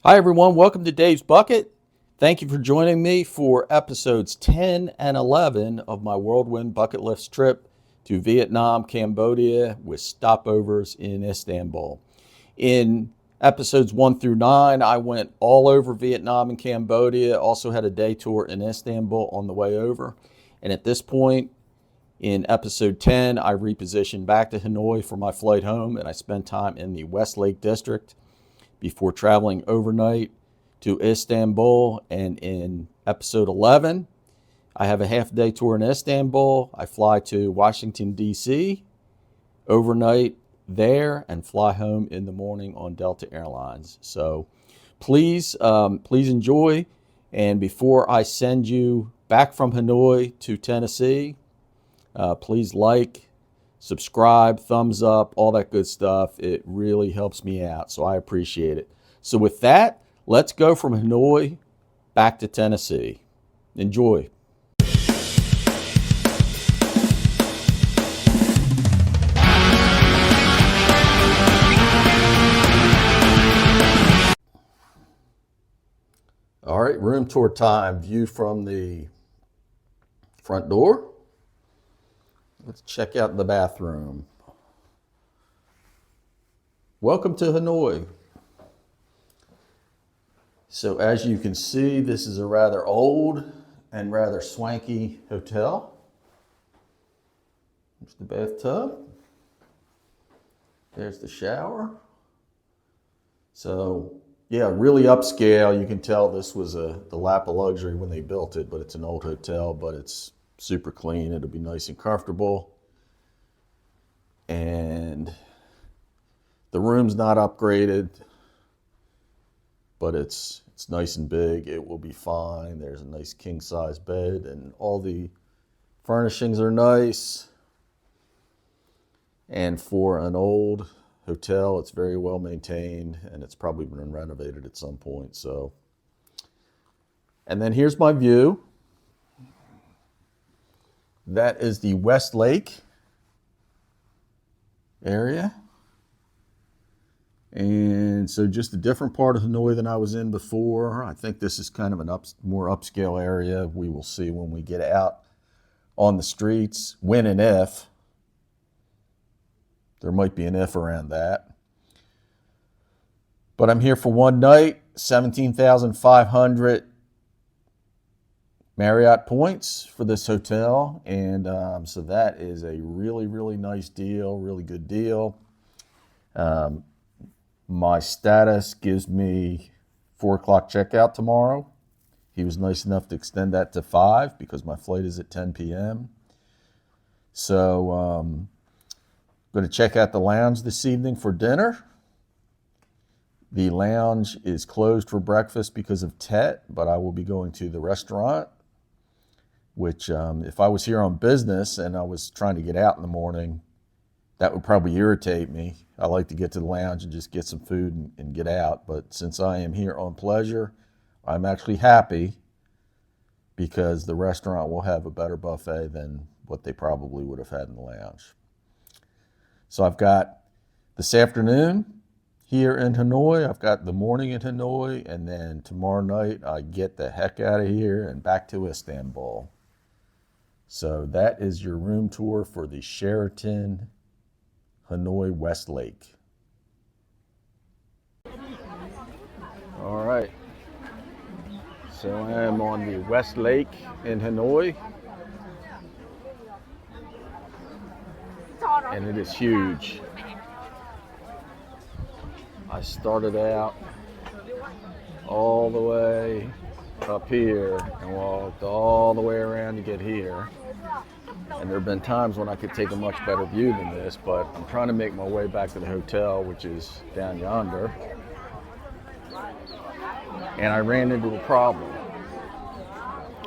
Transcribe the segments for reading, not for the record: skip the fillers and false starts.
Hi everyone, welcome to Dave's Bucket. Thank you for joining me for episodes 10 and 11 of my whirlwind bucket list trip to Vietnam, Cambodia with stopovers in Istanbul. In episodes 1 through 9, I went all over Vietnam and Cambodia, also had a day tour in Istanbul on the way over. And at this point, in episode 10, I repositioned back to Hanoi for my flight home, and I spent time in the Westlake district before traveling overnight to Istanbul. And in episode 11, I have a half-day tour in Istanbul. I fly to Washington, D.C., overnight there, and fly home in the morning on Delta Airlines. So please enjoy. And before I send you back from Hanoi to Tennessee, please like, subscribe, thumbs up, all that good stuff. It really helps me out, so I appreciate it. So with that, let's go from Hanoi back to Tennessee. Enjoy. All right, room tour time. View from the front door. Let's check out the bathroom. Welcome to Hanoi. So as you can see, this is a rather old and rather swanky hotel. There's the bathtub. There's the shower. So yeah, really upscale. You can tell this was the lap of luxury when they built it, but it's an old hotel, but it's super clean. It'll be nice and comfortable. And the room's not upgraded, but it's nice and big. It will be fine. There's a nice king size bed and all the furnishings are nice. And for an old hotel, it's very well maintained and it's probably been renovated at some point. So, and then here's my view. That is the Westlake area. And so just a different part of Hanoi than I was in before. I think this is kind of an more upscale area. We will see when we get out on the streets, when and if. There might be an if around that. But I'm here for one night, 17,500 Marriott points for this hotel, and so that is a really, really nice deal, really good deal. My status gives me 4 o'clock checkout tomorrow. He was nice enough to extend that to 5 because my flight is at 10 p.m. So I'm going to check out the lounge this evening for dinner. The lounge is closed for breakfast because of Tet, but I will be going to the restaurant, which if I was here on business and I was trying to get out in the morning, that would probably irritate me. I like to get to the lounge and just get some food and get out. But since I am here on pleasure, I'm actually happy because the restaurant will have a better buffet than what they probably would have had in the lounge. So I've got this afternoon here in Hanoi, I've got the morning in Hanoi, and then tomorrow night I get the heck out of here and back to Istanbul. So that is your room tour for the Sheraton Hanoi Westlake. All right. So I am on the Westlake in Hanoi. And it is huge. I started out all the way up here and walked all the way around to get here. And there have been times when I could take a much better view than this, but I'm trying to make my way back to the hotel, which is down yonder. And I ran into a problem.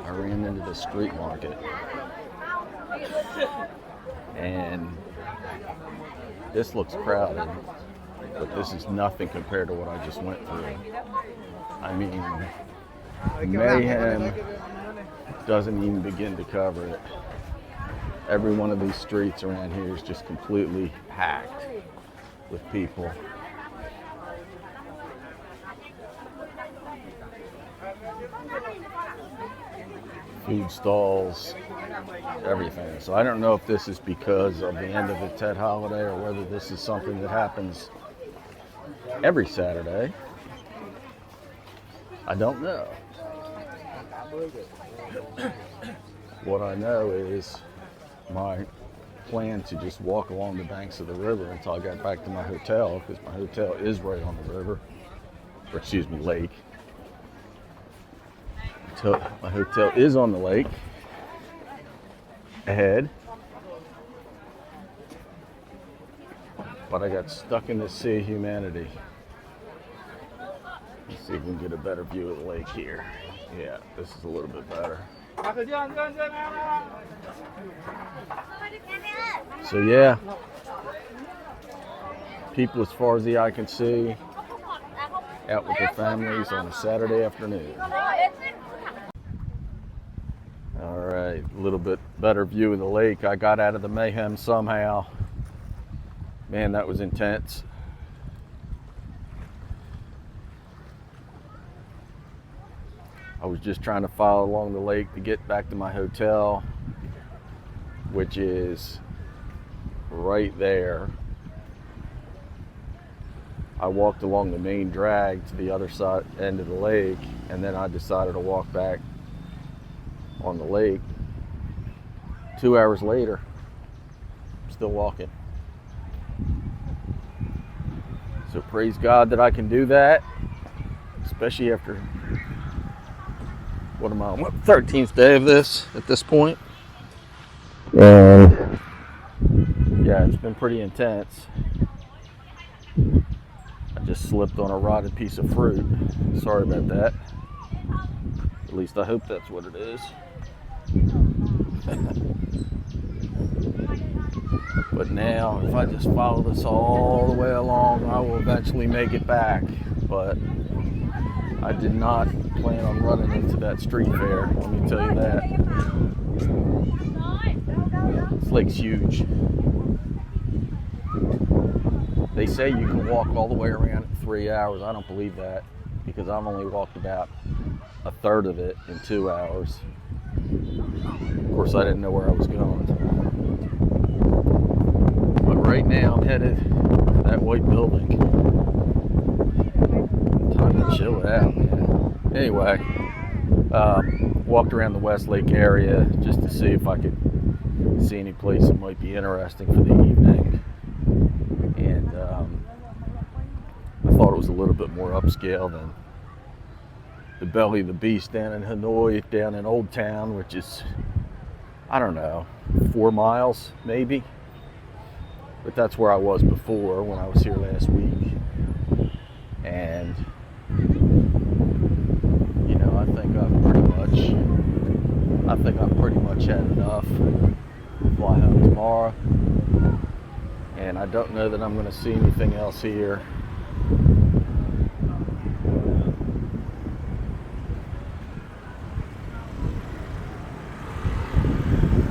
I ran into the street market. And this looks crowded, but this is nothing compared to what I just went through. I mean, mayhem doesn't even begin to cover it. Every one of these streets around here is just completely packed with people. food stalls, everything. So I don't know if this is because of the end of the Tet holiday or whether this is something that happens every Saturday. I don't know. What I know is my plan to just walk along the banks of the river until I got back to my hotel, because my hotel is right on the river, or excuse me, lake. My hotel is on the lake ahead, but I got stuck in the sea of humanity. Let's see if we can get a better view of the lake here. Yeah, this is a little bit better. So yeah, people as far as the eye can see out with their families on a Saturday afternoon. All right, a little bit better view of the lake. I got out of the mayhem somehow. Man, that was intense. I was just trying to follow along the lake to get back to my hotel, which is right there. I walked along the main drag to the other side end of the lake, and then I decided to walk back on the lake. 2 hours later, I'm still walking. So praise God that I can do that, especially after, what am I on, 13th day of this at this point. And yeah, it's been pretty intense. I just slipped on a rotted piece of fruit. Sorry about that. At least I hope that's what it is. But now, if I just follow this all the way along, I will eventually make it back. But I did not plan on running into that street fair, let me tell you that. This lake's huge. They say you can walk all the way around in 3 hours. I don't believe that, because I've only walked about a third of it in 2 hours. Of course, I didn't know where I was going. But right now, I'm headed to that white building. Time to chill out, man. Anyway, walked around the Westlake area just to see if I could see any place that might be interesting for the evening. And I thought it was a little bit more upscale than the Belly of the Beast down in Hanoi, down in Old Town, which is, I don't know, 4 miles maybe. But that's where I was before when I was here last week. And you know, I think I've pretty much had enough. Fly home tomorrow, and I don't know that I'm going to see anything else here.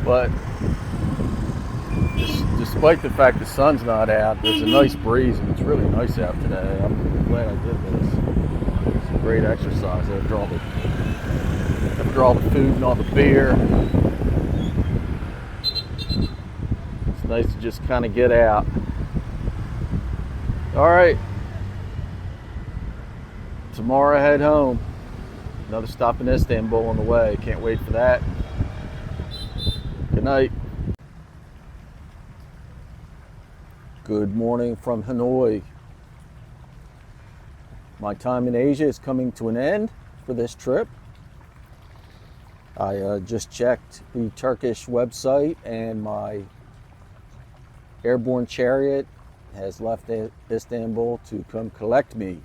But despite the fact the sun's not out, there's a nice breeze, and it's really nice out today. I'm glad I did this. It's a great exercise after all the food and all the beer. It's nice to just kind of get out. All right. Tomorrow I head home. Another stop in Istanbul on the way. Can't wait for that. Good night. Good morning from Hanoi. My time in Asia is coming to an end for this trip. I just checked the Turkish website, and my airborne chariot has left Istanbul to come collect me.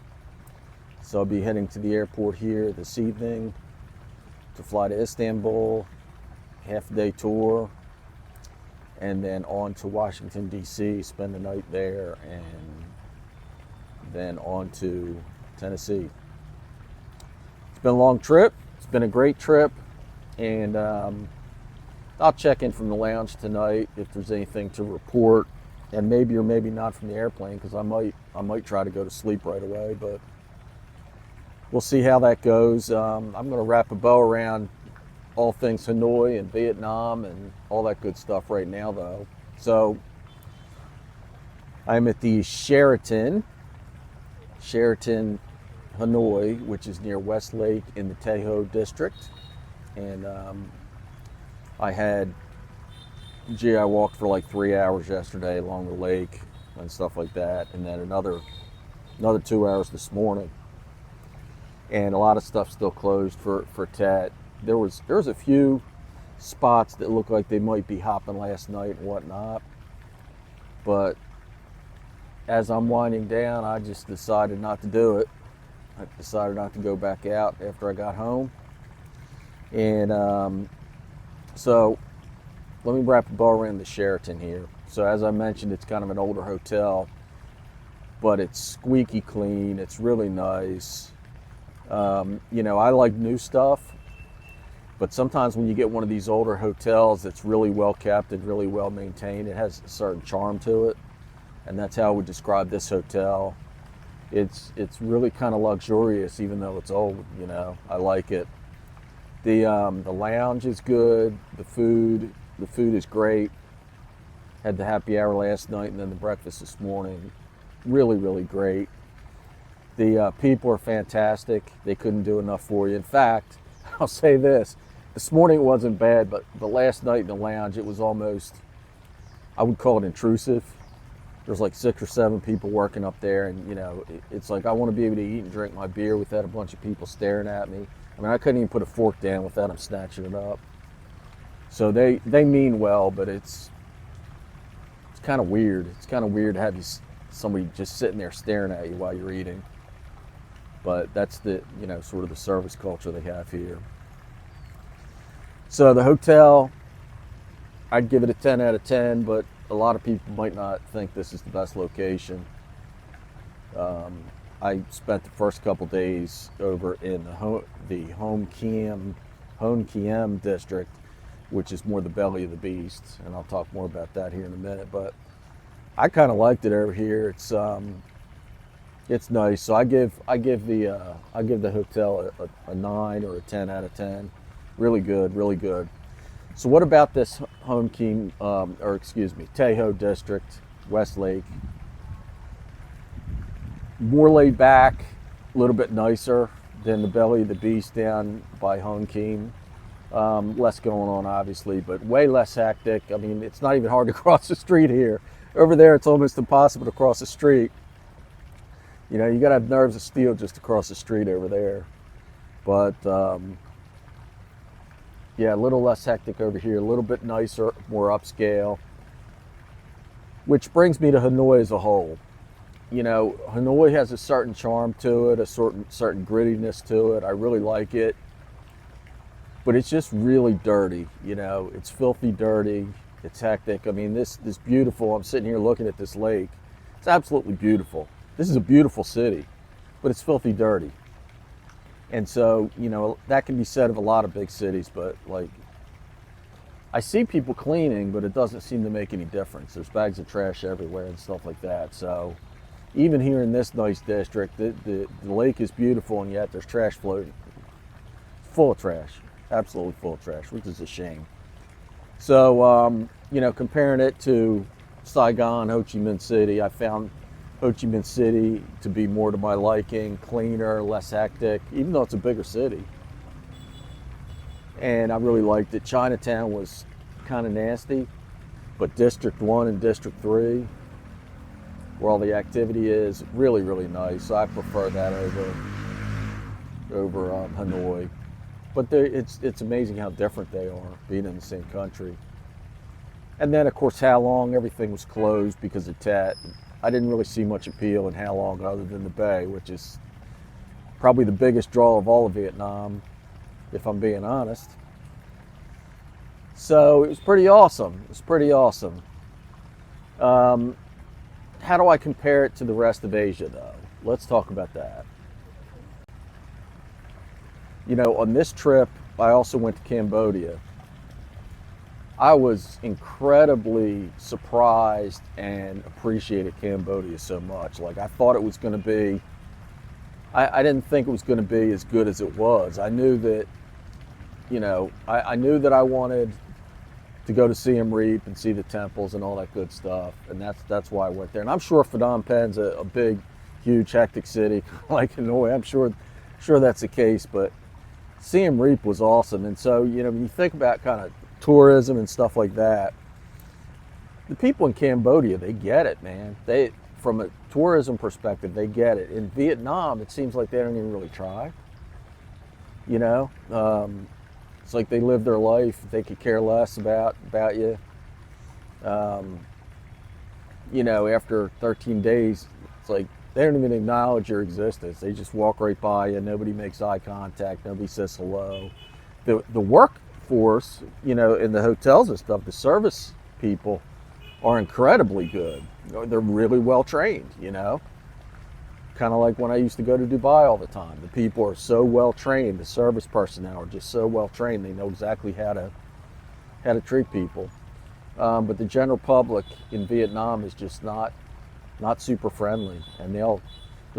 So I'll be heading to the airport here this evening to fly to Istanbul, half-day tour, and then on to Washington, D.C., spend the night there, and then on to Tennessee. It's been a long trip. It's been a great trip, and I'll check in from the lounge tonight if there's anything to report, and maybe or maybe not from the airplane, because I might try to go to sleep right away, but we'll see how that goes. I'm going to wrap a bow around all things Hanoi and Vietnam and all that good stuff right now, though. So I'm at the Sheraton Hanoi, which is near Westlake in the Tejo district. And I walked for like 3 hours yesterday along the lake and stuff like that, and then another 2 hours this morning. And a lot of stuff still closed for Tet. There was a few spots that looked like they might be hopping last night and whatnot, but as I'm winding down, I just decided not to do it. I decided not to go back out after I got home. And so let me wrap the bow around the Sheraton here. So as I mentioned, it's kind of an older hotel, but it's squeaky clean. It's really nice. I like new stuff, but sometimes when you get one of these older hotels that's really well kept and really well maintained, it has a certain charm to it. And that's how I would describe this hotel. It's really kind of luxurious, even though it's old. I like it. The lounge is good. The food is great. Had the happy hour last night and then the breakfast this morning. Really, really great. The people are fantastic. They couldn't do enough for you. In fact, I'll say this. This morning it wasn't bad, but the last night in the lounge, it was almost, I would call it intrusive. There's like 6 or 7 people working up there, and it's like I want to be able to eat and drink my beer without a bunch of people staring at me. I mean, I couldn't even put a fork down without them snatching it up. So they mean well, but it's kind of weird. It's kind of weird to have somebody just sitting there staring at you while you're eating. But that's the sort of the service culture they have here. So the hotel, I'd give it a 10 out of 10, but a lot of people might not think this is the best location. I spent the first couple days over in the Hon Kiem district, which is more the belly of the beast, and I'll talk more about that here in a minute. But I kind of liked it over here. It's nice. So I give the hotel a 9 or a 10 out of 10. Really good, really good. So what about this Tejo district, Westlake? More laid back, a little bit nicer than the belly of the beast down by Hon Kiem. Less going on, obviously, but way less hectic. I mean, it's not even hard to cross the street here. Over there, it's almost impossible to cross the street. You gotta have nerves of steel just to cross the street over there. But yeah, a little less hectic over here, a little bit nicer, more upscale. Which brings me to Hanoi as a whole. Hanoi has a certain charm to it, a certain grittiness to it. I really like it. But it's just really dirty, It's filthy dirty. It's hectic. I mean, this beautiful, I'm sitting here looking at this lake. It's absolutely beautiful. This is a beautiful city, but it's filthy dirty. And so, that can be said of a lot of big cities, but I see people cleaning, but it doesn't seem to make any difference. There's bags of trash everywhere and stuff like that. So even here in this nice district, the lake is beautiful, and yet there's trash floating. Full of trash, absolutely full of trash, which is a shame. So, comparing it to Saigon, Ho Chi Minh City, I found Ho Chi Minh City to be more to my liking, cleaner, less hectic, even though it's a bigger city. And I really liked it. Chinatown was kind of nasty, but District 1 and District 3, where all the activity is, really, really nice. So I prefer that over Hanoi. But it's amazing how different they are, being in the same country. And then, of course, Halong, everything was closed because of Tet. I didn't really see much appeal in Halong other than the bay, which is probably the biggest draw of all of Vietnam, if I'm being honest. So it was pretty awesome. How do I compare it to the rest of Asia, though? Let's talk about that. On this trip, I also went to Cambodia. I was incredibly surprised and appreciated Cambodia so much. I thought it was going to be, I didn't think it was going to be as good as it was. I knew that I knew that I wanted to go to Siem Reap and see the temples and all that good stuff, and that's why I went there. And I'm sure Phnom Penh's a big, huge, hectic city like Hanoi. I'm sure that's the case, but Siem Reap was awesome. And so, when you think about kind of tourism and stuff like that, the people in Cambodia, they get it, man. From a tourism perspective, they get it. In Vietnam, it seems like they don't even really try. It's like they live their life. They could care less about you. After 13 days, it's like they don't even acknowledge your existence. They just walk right by you. Nobody makes eye contact. Nobody says hello. The workforce, in the hotels and stuff, the service people are incredibly good. They're really well trained, kind of like when I used to go to Dubai all the time. The people are so well trained. The service personnel are just so well trained. They know exactly how to treat people. But the general public in Vietnam is just not super friendly, and they'll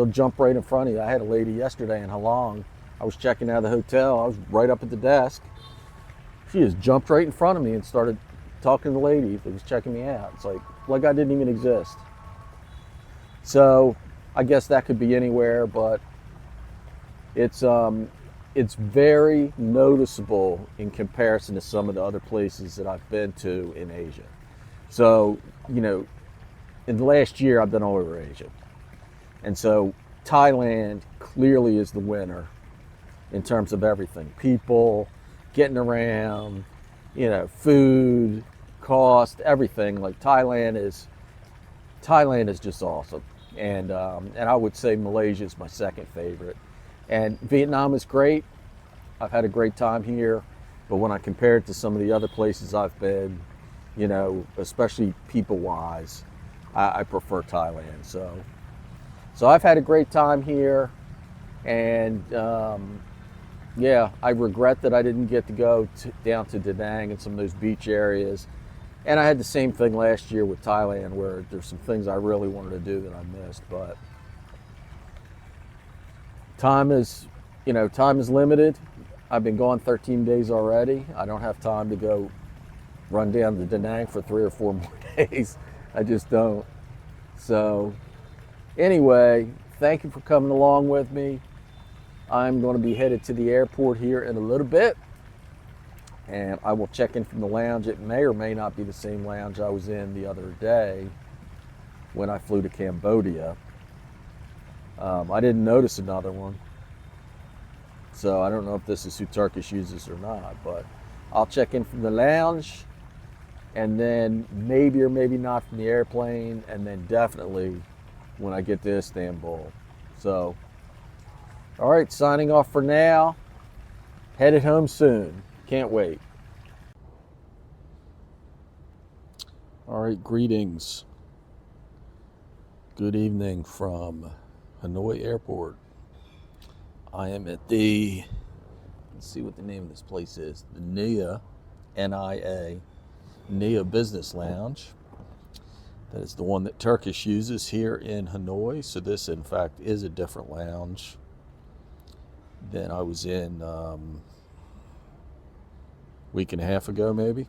jump right in front of you. I had a lady yesterday in Halong. I was checking out of the hotel. I was right up at the desk. She just jumped right in front of me and started talking to the lady that was checking me out. It's like I didn't even exist. So I guess that could be anywhere, but it's very noticeable in comparison to some of the other places that I've been to in Asia. So, in the last year, I've been all over Asia. And so Thailand clearly is the winner in terms of everything. People, getting around, food, cost, everything. Like Thailand is just awesome. And I would say Malaysia is my second favorite. And Vietnam is great. I've had a great time here. But when I compare it to some of the other places I've been, especially people-wise, I prefer Thailand. So I've had a great time here. And I regret that I didn't get to go down to Da Nang and some of those beach areas. And I had the same thing last year with Thailand, where there's some things I really wanted to do that I missed. But time is limited. I've been gone 13 days already. I don't have time to go run down to Da Nang for 3 or 4 more days. I just don't. So anyway, thank you for coming along with me. I'm going to be headed to the airport here in a little bit, and I will check in from the lounge. It may or may not be the same lounge I was in the other day when I flew to Cambodia. I didn't notice another one, so I don't know if this is who Turkish uses or not, but I'll check in from the lounge, and then maybe or maybe not from the airplane, and then definitely when I get to Istanbul. So, all right, signing off for now. Headed home soon. Can't wait. All right, greetings. Good evening from Hanoi Airport. I am at let's see what the name of this place is, the NIA Business Lounge. That is the one that Turkish uses here in Hanoi. So this, in fact, is a different lounge than I was in week and a half ago, maybe,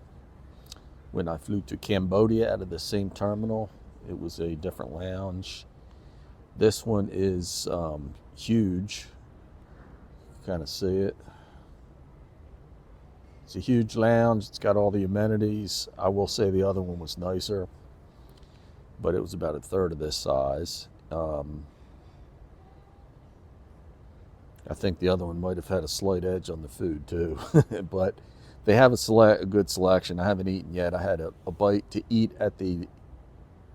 when I flew to Cambodia out of the same terminal. It was a different lounge. This one is huge. Kind of see it. It's a huge lounge. It's got all the amenities. I will say the other one was nicer, but it was about a third of this size. I think the other one might have had a slight edge on the food too, but they have a good selection. I haven't eaten yet. I had a bite to eat at the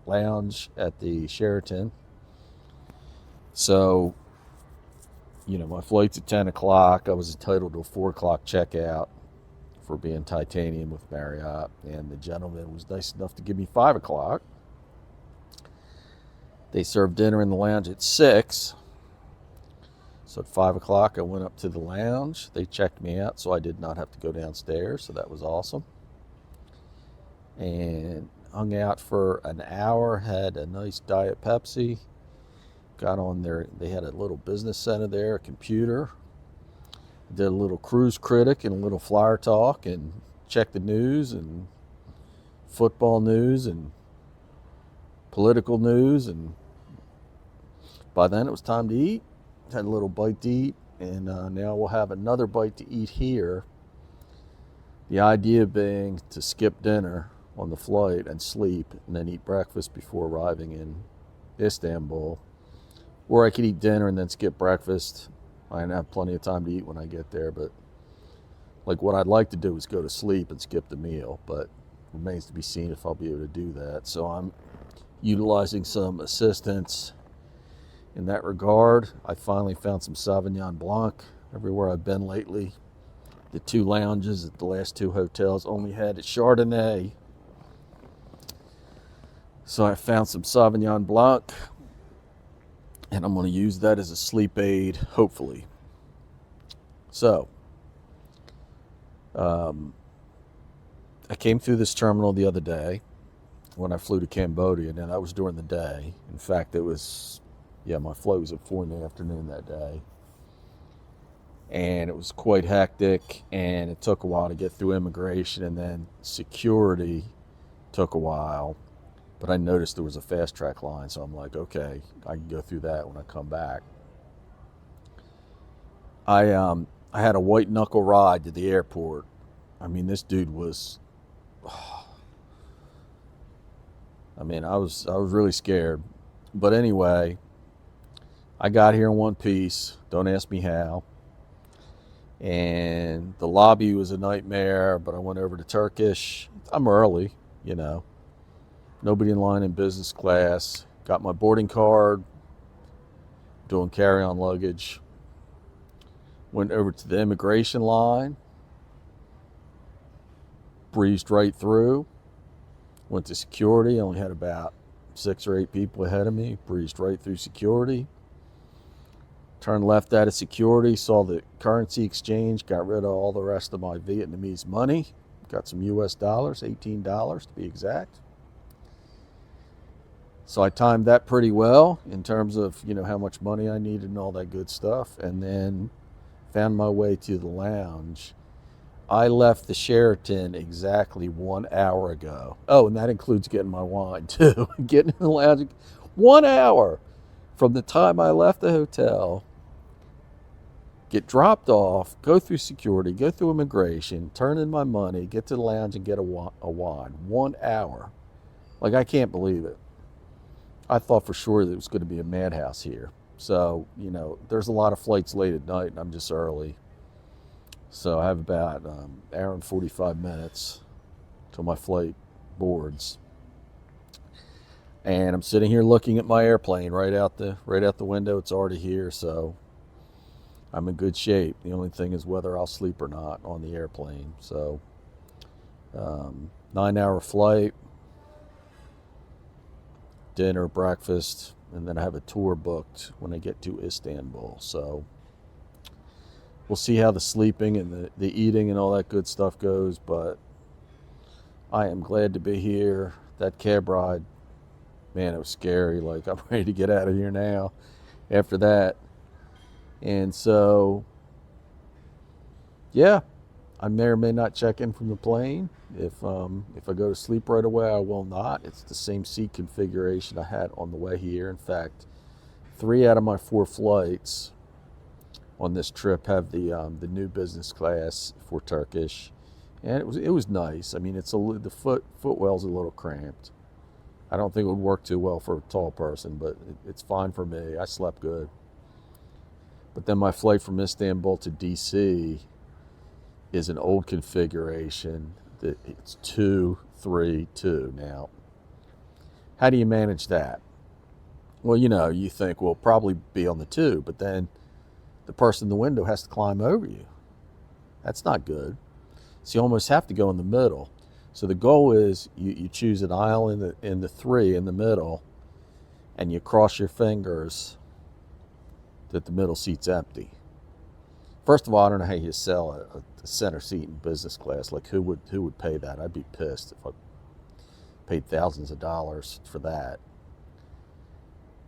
lounge at the Sheraton. So, my flight's at 10 o'clock. I was entitled to a 4 o'clock checkout for being titanium with Marriott, and the gentleman was nice enough to give me 5 o'clock. They served dinner in the lounge at 6. So at 5 o'clock, I went up to the lounge. They checked me out, so I did not have to go downstairs, so that was awesome. And hung out for an hour, had a nice Diet Pepsi. Got on there. They had a little business center there, a computer. Did a little cruise critic and a little flyer talk and checked the news and football news and political news. And by then it was time to eat. Had a little bite to eat, and now we'll have another bite to eat here. The idea being to skip dinner on the flight and sleep and then eat breakfast before arriving in Istanbul. Or I could eat dinner and then skip breakfast. I have plenty of time to eat when I get there, but like what I'd like to do is go to sleep and skip the meal, but remains to be seen if I'll be able to do that. So I'm utilizing some assistance in that regard. I finally found some Sauvignon Blanc everywhere I've been lately. The 2 lounges at the last 2 hotels only had a Chardonnay. So I found some Sauvignon Blanc, and I'm going to use that as a sleep aid, hopefully. So, I came through this terminal the other day when I flew to Cambodia. Now, that was during the day. In fact, it was, my flight was at 4 in the afternoon that day. And it was quite hectic, and it took a while to get through immigration, and then security took a while. But I noticed there was a fast track line, so I'm like, okay, I can go through that when I come back. I had a white knuckle ride to the airport. I mean, this dude was, I was really scared. But anyway, I got here in one piece. Don't ask me how. And the lobby was a nightmare, but I went over to Turkish. I'm early, Nobody in line in business class. Got my boarding card, doing carry-on luggage. Went over to the immigration line, breezed right through. Went to security, only had about 6 or 8 people ahead of me. Breezed right through security. Turned left out of security, saw the currency exchange, got rid of all the rest of my Vietnamese money. Got some US dollars, $18 to be exact. So I timed that pretty well in terms of, how much money I needed and all that good stuff. And then found my way to the lounge. I left the Sheraton exactly 1 hour ago. Oh, and that includes getting my wine too. Getting in the lounge 1 hour from the time I left the hotel, get dropped off, go through security, go through immigration, turn in my money, get to the lounge and get a wine. 1 hour. Like, I can't believe it. I thought for sure that it was going to be a madhouse here. So, there's a lot of flights late at night, and I'm just early. So I have about an hour and 45 minutes till my flight boards. And I'm sitting here looking at my airplane right out the window. It's already here, so I'm in good shape. The only thing is whether I'll sleep or not on the airplane. So 9-hour flight, dinner, breakfast, and then I have a tour booked when I get to Istanbul. So we'll see how the sleeping and the eating and all that good stuff goes, but I am glad to be here. That cab ride, man, it was scary. Like, I'm ready to get out of here now after that. And so, yeah, I may or may not check in from the plane. If I go to sleep right away, I will not. It's the same seat configuration I had on the way here. In fact, 3 out of my 4 flights on this trip have the new business class for Turkish, and it was nice. I mean, the footwell's a little cramped. I don't think it would work too well for a tall person, but it's fine for me. I slept good. But then my flight from Istanbul to DC is an old configuration. It's 2-3-2 now. How do you manage that? Well, you think, well, probably be on the 2, but then the person in the window has to climb over you. That's not good. So you almost have to go in the middle. So the goal is you choose an aisle in the 3 in the middle, and you cross your fingers that the middle seat's empty. First of all, I don't know how you sell a center seat in business class. Like, who would pay that? I'd be pissed if I paid thousands of dollars for that.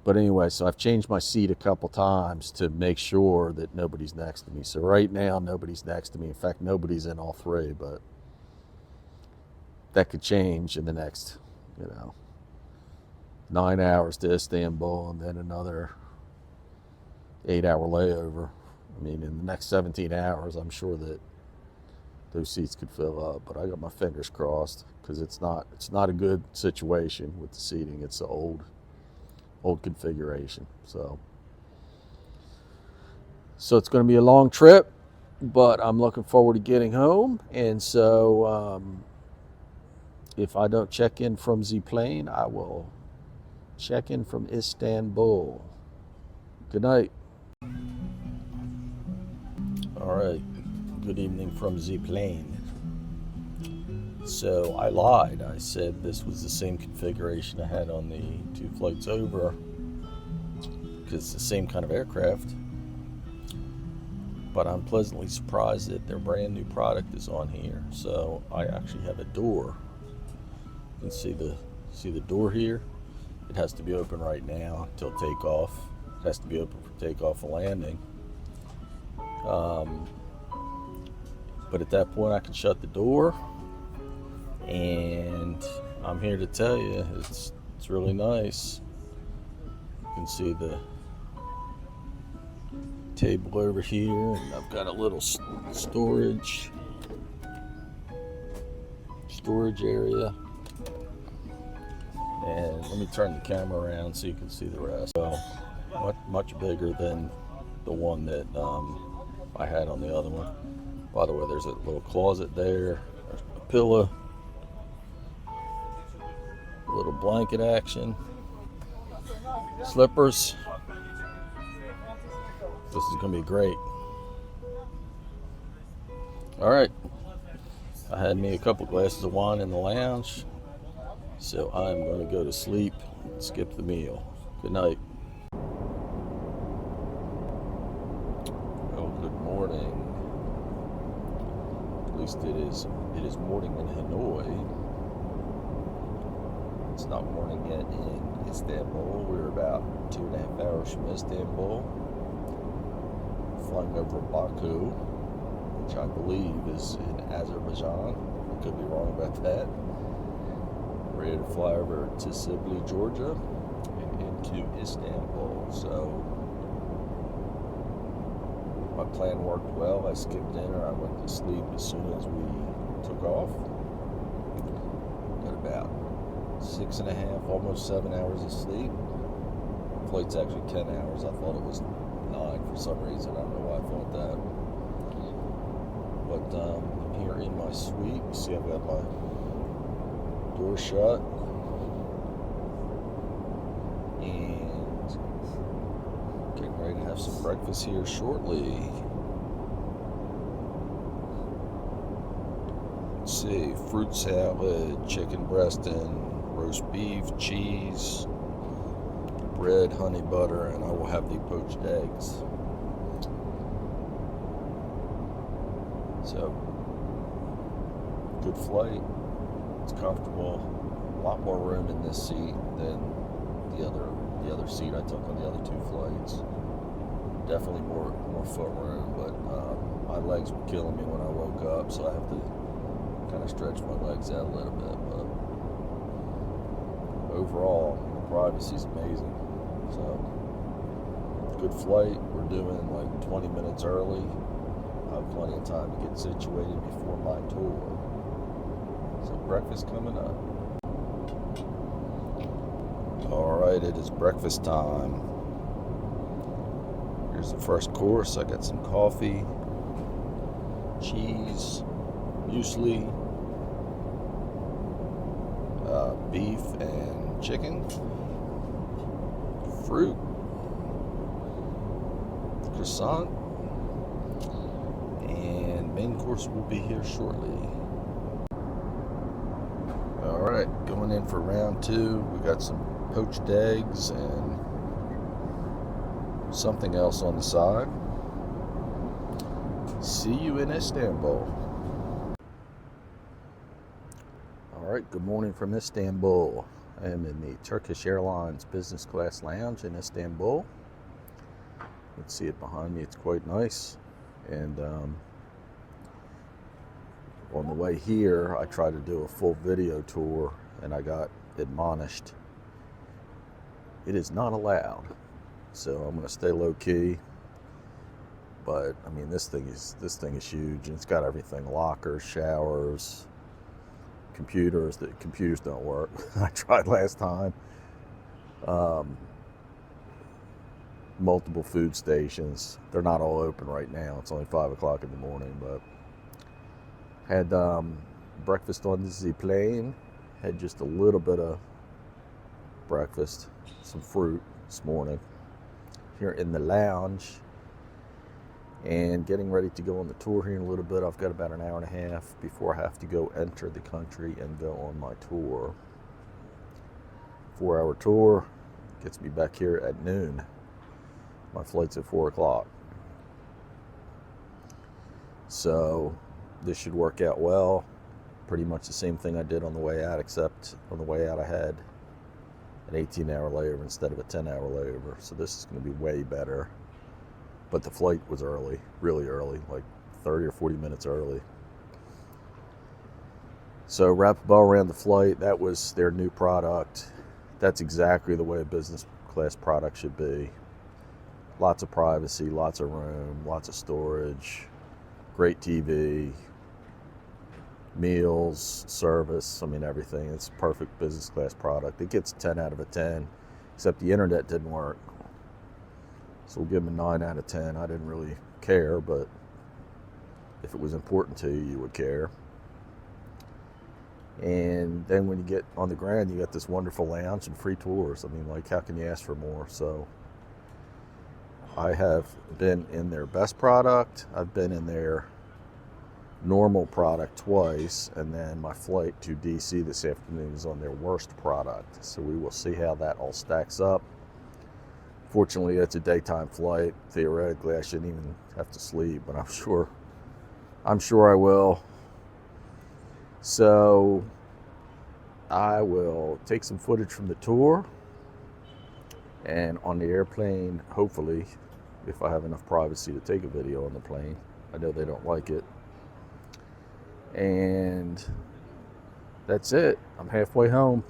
But anyway, so I've changed my seat a couple times to make sure that nobody's next to me. So right now, nobody's next to me. In fact, nobody's in all three, but that could change in the next, 9 hours to Istanbul and then another 8-hour layover. I mean, in the next 17 hours, I'm sure that those seats could fill up, but I got my fingers crossed because it's not a good situation with the seating. It's the old configuration. So it's going to be a long trip, but I'm looking forward to getting home. And so if I don't check in from the plane, I will check in from Istanbul. Good night. All right. Good evening from the plane. So I lied. I said this was the same configuration I had on the 2 flights over because it's the same kind of aircraft. But I'm pleasantly surprised that their brand new product is on here. So I actually have a door. You can see the door here. It has to be open right now until takeoff. It has to be open for takeoff and landing. But at that point I can shut the door, and I'm here to tell you it's really nice. You can see the table over here, and I've got a little storage area. And let me turn the camera around so you can see the rest. So much bigger than the one that I had on the other one. By the way, there's a little closet there, a pillow, a little blanket action, slippers. This is going to be great. All right. I had me a couple glasses of wine in the lounge, so I'm going to go to sleep and skip the meal. Good night. Well, good morning. At least it is morning in Hanoi. It's not morning yet in Istanbul. We're about 2.5 hours from Istanbul, flying over Baku, which I believe is in Azerbaijan. I could be wrong about that. Ready to fly over to Sibley, Georgia, and into Istanbul. So my plan worked well. I skipped dinner. I went to sleep as soon as we took off. Got about 6.5, almost 7 hours of sleep. The flight's actually 10 hours. I thought it was 9 for some reason. I don't know why I thought that. But I'm here in my suite. You see I've got my door shut. And getting ready to have some breakfast here shortly. Let's see, fruit salad, chicken breast and roast beef, cheese, bread, honey butter, and I will have the poached eggs. So, good flight. It's comfortable. A lot more room in this seat than the other seat I took on the other 2 flights. Definitely more foot room, but my legs were killing me when I woke up, so I have to kind of stretch my legs out a little bit. But overall, the privacy is amazing. So, good flight. We're doing like 20 minutes early. I have plenty of time to get situated before my tour. So breakfast coming up. All right, it is breakfast time. Here's the first course. I got some coffee, cheese, muesli, beef and chicken, fruit, croissant, and main course will be here shortly. All right, going in for round 2. We got some poached eggs and something else on the side. See you in Istanbul. All right, good morning from Istanbul. I am in the Turkish Airlines Business Class Lounge in Istanbul. You can see it behind me, it's quite nice. And on the way here, I tried to do a full video tour and I got admonished. It is not allowed. So I'm going to stay low key. But I mean, this thing is huge, and it's got everything: lockers, showers, computers. The computers don't work. I tried last time. Multiple food stations. They're not all open right now. It's only 5 o'clock in the morning, but had breakfast on the plane. Had just a little bit of breakfast, some fruit this morning here in the lounge. And getting ready to go on the tour here in a little bit. I've got about an hour and a half before I have to go enter the country and go on my tour. 4-hour tour gets me back here at noon. My flight's at 4 o'clock. So this should work out well. Pretty much the same thing I did on the way out, except on the way out I had an 18-hour layover instead of a 10-hour layover. So this is going to be way better. But the flight was early, really early, like 30 or 40 minutes early. So wrap a bow around the flight. That was their new product. That's exactly the way a business class product should be. Lots of privacy, lots of room, lots of storage, great TV, meals, service, I mean everything. It's a perfect business class product. It gets 10 out of a 10, except the internet didn't work. So we'll give them a 9 out of 10. I didn't really care, but if it was important to you, you would care. And then when you get on the ground, you got this wonderful lounge and free tours. I mean, like, how can you ask for more? So I have been in their best product. I've been in their normal product twice. And then my flight to DC this afternoon is on their worst product. So we will see how that all stacks up. Fortunately, it's a daytime flight. Theoretically, I shouldn't even have to sleep, but I'm sure I will. So I will take some footage from the tour, and on the airplane, hopefully, if I have enough privacy to take a video on the plane. I know they don't like it. And that's it. I'm halfway home.